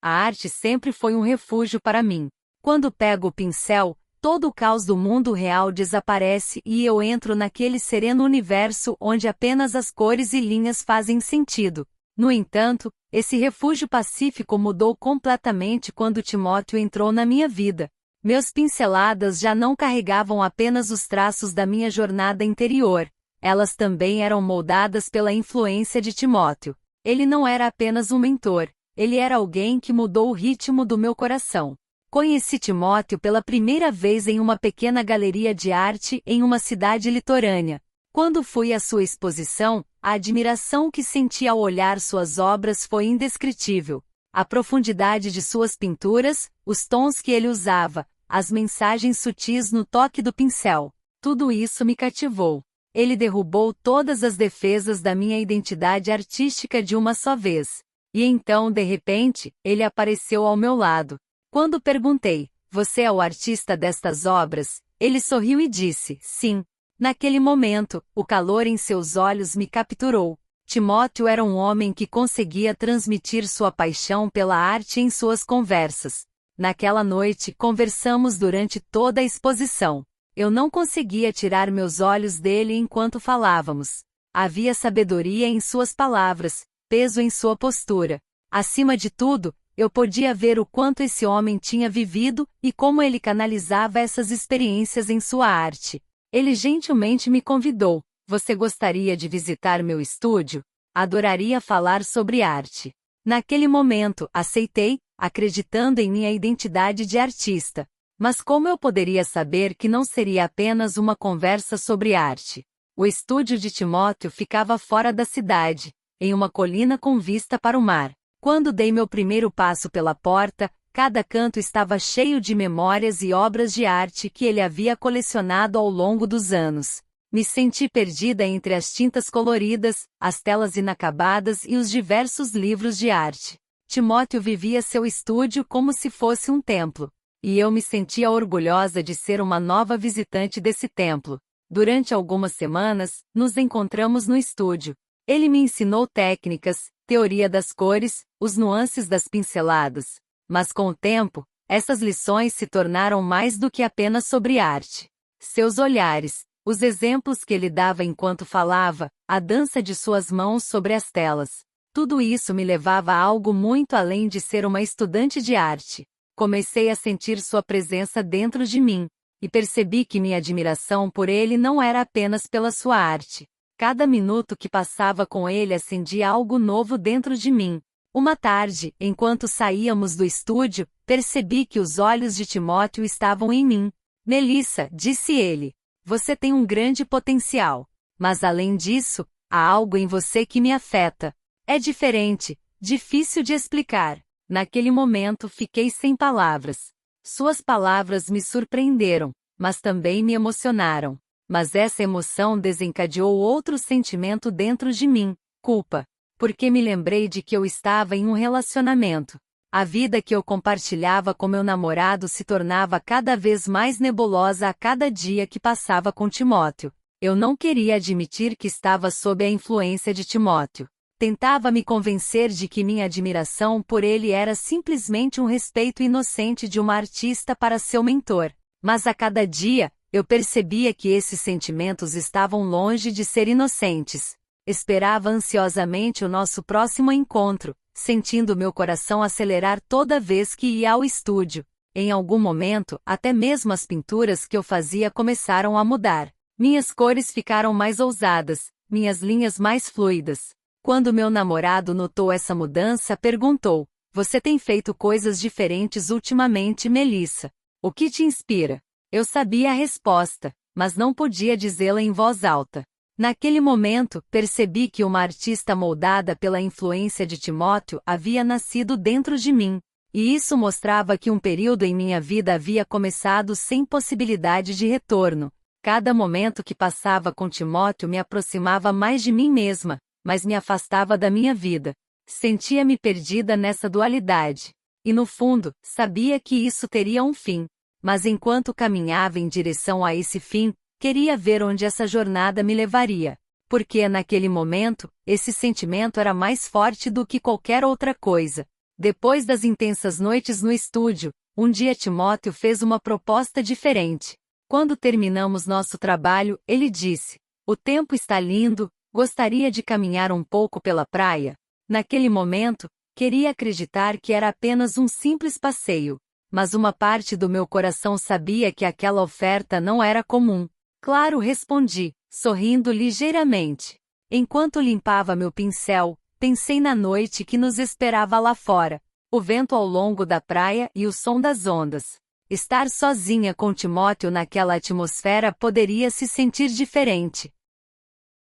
A arte sempre foi um refúgio para mim. Quando pego o pincel, todo o caos do mundo real desaparece e eu entro naquele sereno universo onde apenas as cores e linhas fazem sentido. No entanto, esse refúgio pacífico mudou completamente quando Timóteo entrou na minha vida. Meus pinceladas já não carregavam apenas os traços da minha jornada interior. Elas também eram moldadas pela influência de Timóteo. Ele não era apenas um mentor, ele era alguém que mudou o ritmo do meu coração. Conheci Timóteo pela primeira vez em uma pequena galeria de arte em uma cidade litorânea. Quando fui à sua exposição, a admiração que senti ao olhar suas obras foi indescritível. A profundidade de suas pinturas, os tons que ele usava, as mensagens sutis no toque do pincel. Tudo isso me cativou. Ele derrubou todas as defesas da minha identidade artística de uma só vez. E então, de repente, ele apareceu ao meu lado. Quando perguntei, "Você é o artista destas obras?", ele sorriu e disse, "Sim." Naquele momento, o calor em seus olhos me capturou. Timóteo era um homem que conseguia transmitir sua paixão pela arte em suas conversas. Naquela noite, conversamos durante toda a exposição. Eu não conseguia tirar meus olhos dele enquanto falávamos. Havia sabedoria em suas palavras, peso em sua postura. Acima de tudo, eu podia ver o quanto esse homem tinha vivido e como ele canalizava essas experiências em sua arte. Ele gentilmente me convidou. "Você gostaria de visitar meu estúdio? Adoraria falar sobre arte." Naquele momento, aceitei, acreditando em minha identidade de artista. Mas como eu poderia saber que não seria apenas uma conversa sobre arte? O estúdio de Timóteo ficava fora da cidade, em uma colina com vista para o mar. Quando dei meu primeiro passo pela porta, cada canto estava cheio de memórias e obras de arte que ele havia colecionado ao longo dos anos. Me senti perdida entre as tintas coloridas, as telas inacabadas e os diversos livros de arte. Timóteo vivia seu estúdio como se fosse um templo. E eu me sentia orgulhosa de ser uma nova visitante desse templo. Durante algumas semanas, nos encontramos no estúdio. Ele me ensinou técnicas, teoria das cores, os nuances das pinceladas. Mas com o tempo, essas lições se tornaram mais do que apenas sobre arte. Seus olhares, os exemplos que ele dava enquanto falava, a dança de suas mãos sobre as telas. Tudo isso me levava a algo muito além de ser uma estudante de arte. Comecei a sentir sua presença dentro de mim, e percebi que minha admiração por ele não era apenas pela sua arte. Cada minuto que passava com ele acendia algo novo dentro de mim. Uma tarde, enquanto saíamos do estúdio, percebi que os olhos de Timóteo estavam em mim. "Melissa", disse ele, "você tem um grande potencial. Mas além disso, há algo em você que me afeta. É diferente, difícil de explicar." Naquele momento fiquei sem palavras. Suas palavras me surpreenderam, mas também me emocionaram. Mas essa emoção desencadeou outro sentimento dentro de mim, culpa. Porque me lembrei de que eu estava em um relacionamento. A vida que eu compartilhava com meu namorado se tornava cada vez mais nebulosa a cada dia que passava com Timóteo. Eu não queria admitir que estava sob a influência de Timóteo. Tentava me convencer de que minha admiração por ele era simplesmente um respeito inocente de uma artista para seu mentor. Mas a cada dia, eu percebia que esses sentimentos estavam longe de ser inocentes. Esperava ansiosamente o nosso próximo encontro, sentindo meu coração acelerar toda vez que ia ao estúdio. Em algum momento, até mesmo as pinturas que eu fazia começaram a mudar. Minhas cores ficaram mais ousadas, minhas linhas mais fluidas. Quando meu namorado notou essa mudança, perguntou: "Você tem feito coisas diferentes ultimamente, Melissa? O que te inspira?" Eu sabia a resposta, mas não podia dizê-la em voz alta. Naquele momento, percebi que uma artista moldada pela influência de Timóteo havia nascido dentro de mim, e isso mostrava que um período em minha vida havia começado sem possibilidade de retorno. Cada momento que passava com Timóteo me aproximava mais de mim mesma, mas me afastava da minha vida. Sentia-me perdida nessa dualidade. E no fundo, sabia que isso teria um fim. Mas enquanto caminhava em direção a esse fim, queria ver onde essa jornada me levaria. Porque naquele momento, esse sentimento era mais forte do que qualquer outra coisa. Depois das intensas noites no estúdio, um dia Timóteo fez uma proposta diferente. Quando terminamos nosso trabalho, ele disse: "O tempo está lindo, gostaria de caminhar um pouco pela praia?" Naquele momento, queria acreditar que era apenas um simples passeio, mas uma parte do meu coração sabia que aquela oferta não era comum. "Claro", respondi, sorrindo ligeiramente. Enquanto limpava meu pincel, pensei na noite que nos esperava lá fora, o vento ao longo da praia e o som das ondas. Estar sozinha com Timóteo naquela atmosfera poderia se sentir diferente.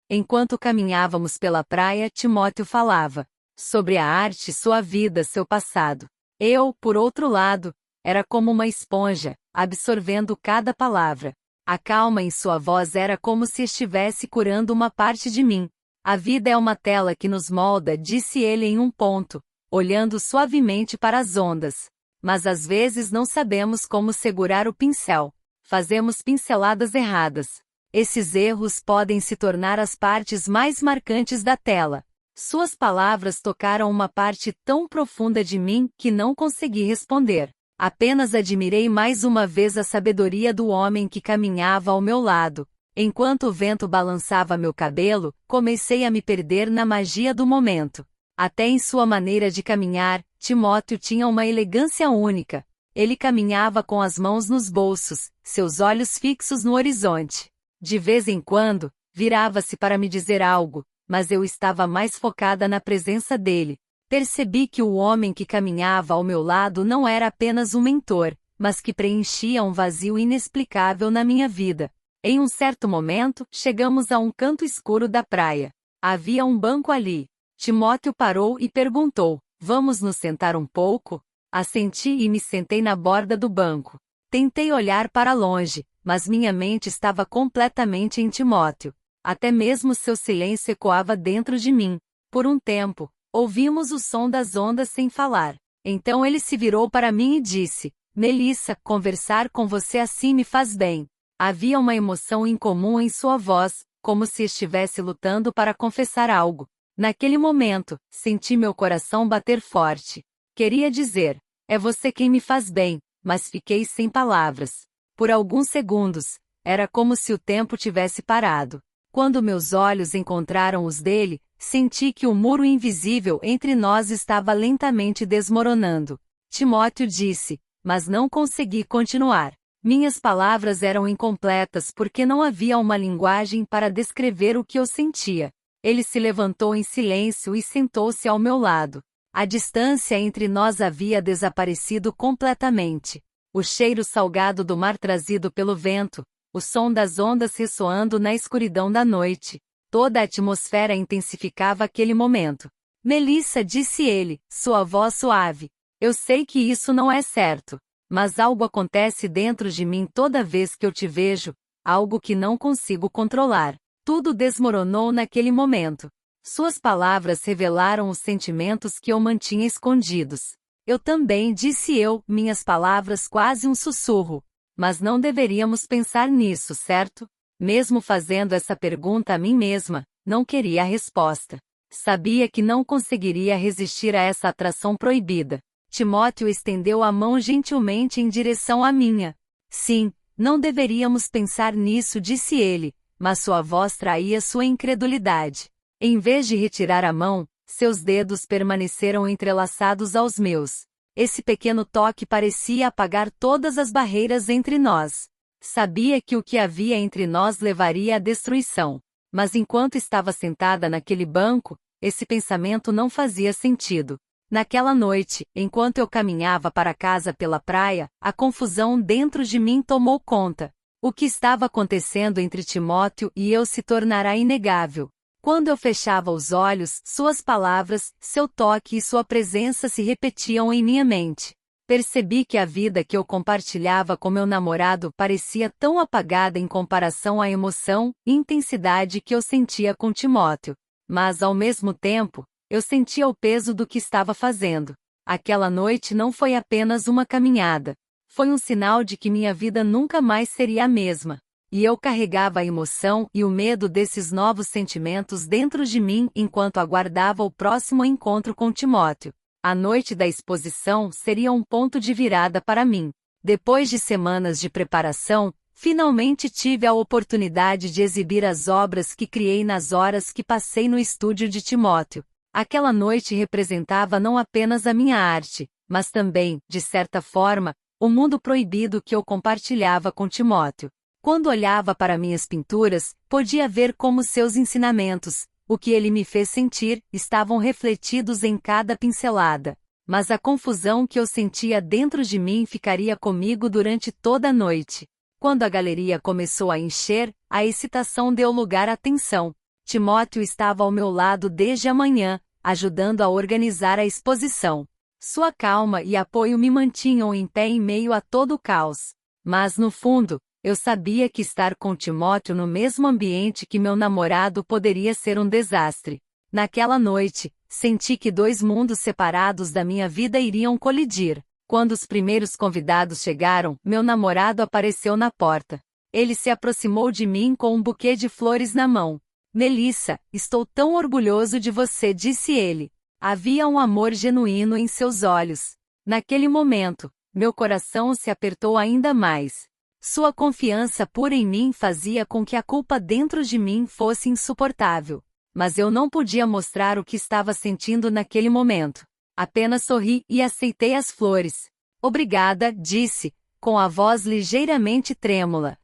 Enquanto caminhávamos pela praia, Timóteo falava sobre a arte, sua vida, seu passado. Eu, por outro lado, era como uma esponja, absorvendo cada palavra. A calma em sua voz era como se estivesse curando uma parte de mim. "A vida é uma tela que nos molda", disse ele em um ponto, olhando suavemente para as ondas. "Mas às vezes não sabemos como segurar o pincel. Fazemos pinceladas erradas. Esses erros podem se tornar as partes mais marcantes da tela." Suas palavras tocaram uma parte tão profunda de mim que não consegui responder. Apenas admirei mais uma vez a sabedoria do homem que caminhava ao meu lado. Enquanto o vento balançava meu cabelo, comecei a me perder na magia do momento. Até em sua maneira de caminhar, Timóteo tinha uma elegância única. Ele caminhava com as mãos nos bolsos, seus olhos fixos no horizonte. De vez em quando, virava-se para me dizer algo, mas eu estava mais focada na presença dele. Percebi que o homem que caminhava ao meu lado não era apenas um mentor, mas que preenchia um vazio inexplicável na minha vida. Em um certo momento, chegamos a um canto escuro da praia. Havia um banco ali. Timóteo parou e perguntou: "Vamos nos sentar um pouco?" Assenti e me sentei na borda do banco. Tentei olhar para longe, mas minha mente estava completamente em Timóteo. Até mesmo seu silêncio ecoava dentro de mim. Por um tempo, ouvimos o som das ondas sem falar. Então ele se virou para mim e disse: "Melissa, conversar com você assim me faz bem." Havia uma emoção incomum em sua voz, como se estivesse lutando para confessar algo. Naquele momento, senti meu coração bater forte. Queria dizer: "É você quem me faz bem", mas fiquei sem palavras. Por alguns segundos, era como se o tempo tivesse parado. Quando meus olhos encontraram os dele, senti que o muro invisível entre nós estava lentamente desmoronando. Timóteo disse, mas não consegui continuar. Minhas palavras eram incompletas porque não havia uma linguagem para descrever o que eu sentia. Ele se levantou em silêncio e sentou-se ao meu lado. A distância entre nós havia desaparecido completamente. O cheiro salgado do mar trazido pelo vento, o som das ondas ressoando na escuridão da noite. Toda a atmosfera intensificava aquele momento. "Melissa", disse ele, sua voz suave. "Eu sei que isso não é certo. Mas algo acontece dentro de mim toda vez que eu te vejo, algo que não consigo controlar." Tudo desmoronou naquele momento. Suas palavras revelaram os sentimentos que eu mantinha escondidos. "Eu também", disse eu, minhas palavras quase um sussurro. "Mas não deveríamos pensar nisso, certo?" Mesmo fazendo essa pergunta a mim mesma, não queria a resposta. Sabia que não conseguiria resistir a essa atração proibida. Timóteo estendeu a mão gentilmente em direção à minha. "Sim, não deveríamos pensar nisso", disse ele, mas sua voz traía sua incredulidade. Em vez de retirar a mão, seus dedos permaneceram entrelaçados aos meus. Esse pequeno toque parecia apagar todas as barreiras entre nós. Sabia que o que havia entre nós levaria à destruição. Mas enquanto estava sentada naquele banco, esse pensamento não fazia sentido. Naquela noite, enquanto eu caminhava para casa pela praia, a confusão dentro de mim tomou conta. O que estava acontecendo entre Timóteo e eu se tornará inegável. Quando eu fechava os olhos, suas palavras, seu toque e sua presença se repetiam em minha mente. Percebi que a vida que eu compartilhava com meu namorado parecia tão apagada em comparação à emoção e intensidade que eu sentia com Timóteo. Mas, ao mesmo tempo, eu sentia o peso do que estava fazendo. Aquela noite não foi apenas uma caminhada. Foi um sinal de que minha vida nunca mais seria a mesma. E eu carregava a emoção e o medo desses novos sentimentos dentro de mim enquanto aguardava o próximo encontro com Timóteo. A noite da exposição seria um ponto de virada para mim. Depois de semanas de preparação, finalmente tive a oportunidade de exibir as obras que criei nas horas que passei no estúdio de Timóteo. Aquela noite representava não apenas a minha arte, mas também, de certa forma, o mundo proibido que eu compartilhava com Timóteo. Quando olhava para minhas pinturas, podia ver como seus ensinamentos, o que ele me fez sentir, estavam refletidos em cada pincelada. Mas a confusão que eu sentia dentro de mim ficaria comigo durante toda a noite. Quando a galeria começou a encher, a excitação deu lugar à tensão. Timóteo estava ao meu lado desde a manhã, ajudando a organizar a exposição. Sua calma e apoio me mantinham em pé em meio a todo o caos. Mas no fundo, eu sabia que estar com Timóteo no mesmo ambiente que meu namorado poderia ser um desastre. Naquela noite, senti que dois mundos separados da minha vida iriam colidir. Quando os primeiros convidados chegaram, meu namorado apareceu na porta. Ele se aproximou de mim com um buquê de flores na mão. Melissa, estou tão orgulhoso de você, disse ele. Havia um amor genuíno em seus olhos. Naquele momento, meu coração se apertou ainda mais. Sua confiança pura em mim fazia com que a culpa dentro de mim fosse insuportável. Mas eu não podia mostrar o que estava sentindo naquele momento. Apenas sorri e aceitei as flores. Obrigada, disse, com a voz ligeiramente trêmula.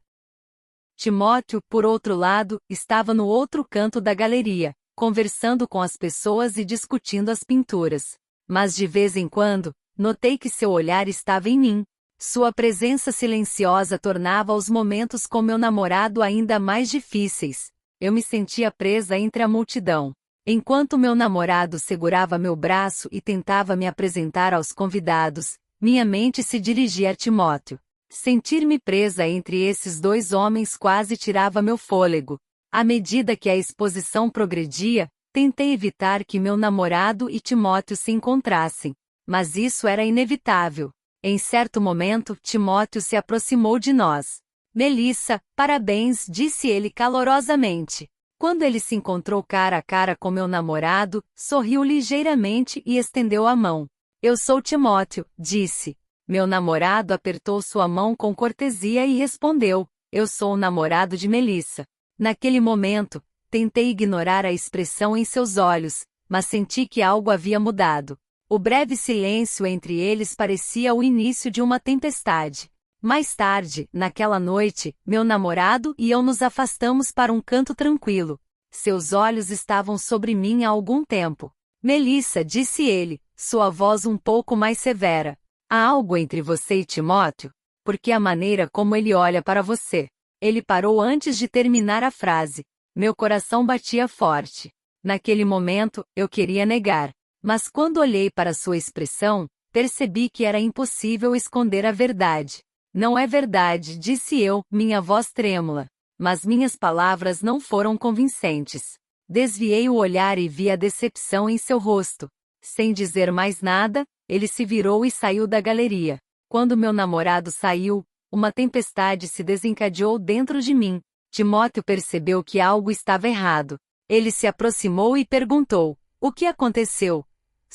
Timóteo, por outro lado, estava no outro canto da galeria, conversando com as pessoas e discutindo as pinturas. Mas de vez em quando, notei que seu olhar estava em mim. Sua presença silenciosa tornava os momentos com meu namorado ainda mais difíceis. Eu me sentia presa entre a multidão. Enquanto meu namorado segurava meu braço e tentava me apresentar aos convidados, minha mente se dirigia a Timóteo. Sentir-me presa entre esses dois homens quase tirava meu fôlego. À medida que a exposição progredia, tentei evitar que meu namorado e Timóteo se encontrassem. Mas isso era inevitável. Em certo momento, Timóteo se aproximou de nós. Melissa, parabéns, disse ele calorosamente. Quando ele se encontrou cara a cara com meu namorado, sorriu ligeiramente e estendeu a mão. Eu sou Timóteo, disse. Meu namorado apertou sua mão com cortesia e respondeu, eu sou o namorado de Melissa. Naquele momento, tentei ignorar a expressão em seus olhos, mas senti que algo havia mudado. O breve silêncio entre eles parecia o início de uma tempestade. Mais tarde, naquela noite, meu namorado e eu nos afastamos para um canto tranquilo. Seus olhos estavam sobre mim há algum tempo. Melissa, disse ele, sua voz um pouco mais severa. Há algo entre você e Timóteo? Porque a maneira como ele olha para você. Ele parou antes de terminar a frase. Meu coração batia forte. Naquele momento, eu queria negar. Mas quando olhei para sua expressão, percebi que era impossível esconder a verdade. Não é verdade, disse eu, minha voz trêmula. Mas minhas palavras não foram convincentes. Desviei o olhar e vi a decepção em seu rosto. Sem dizer mais nada, ele se virou e saiu da galeria. Quando meu namorado saiu, uma tempestade se desencadeou dentro de mim. Timóteo percebeu que algo estava errado. Ele se aproximou e perguntou, o que aconteceu?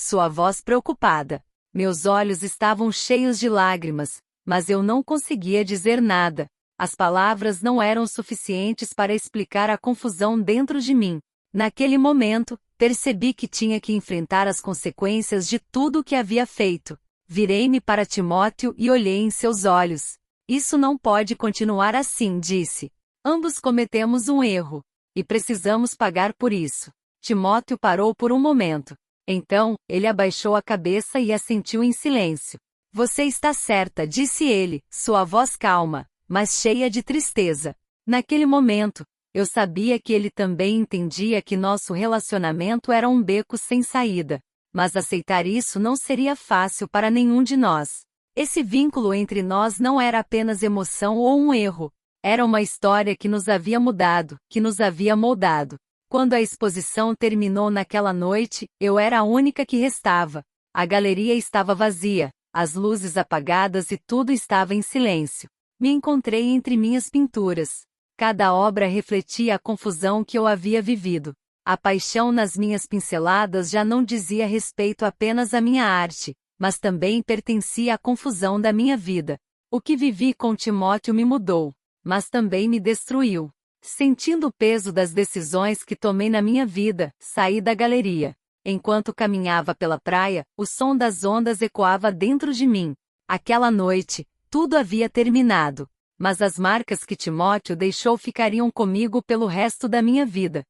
Sua voz preocupada. Meus olhos estavam cheios de lágrimas, mas eu não conseguia dizer nada. As palavras não eram suficientes para explicar a confusão dentro de mim. Naquele momento, percebi que tinha que enfrentar as consequências de tudo o que havia feito. Virei-me para Timóteo e olhei em seus olhos. Isso não pode continuar assim, disse. Ambos cometemos um erro. E precisamos pagar por isso. Timóteo parou por um momento. Então, ele abaixou a cabeça e assentiu em silêncio. Você está certa, disse ele, sua voz calma, mas cheia de tristeza. Naquele momento, eu sabia que ele também entendia que nosso relacionamento era um beco sem saída. Mas aceitar isso não seria fácil para nenhum de nós. Esse vínculo entre nós não era apenas emoção ou um erro. Era uma história que nos havia mudado, que nos havia moldado. Quando a exposição terminou naquela noite, eu era a única que restava. A galeria estava vazia, as luzes apagadas e tudo estava em silêncio. Me encontrei entre minhas pinturas. Cada obra refletia a confusão que eu havia vivido. A paixão nas minhas pinceladas já não dizia respeito apenas à minha arte, mas também pertencia à confusão da minha vida. O que vivi com Timóteo me mudou, mas também me destruiu. Sentindo o peso das decisões que tomei na minha vida, saí da galeria. Enquanto caminhava pela praia, o som das ondas ecoava dentro de mim. Aquela noite, tudo havia terminado. Mas as marcas que Timóteo deixou ficariam comigo pelo resto da minha vida.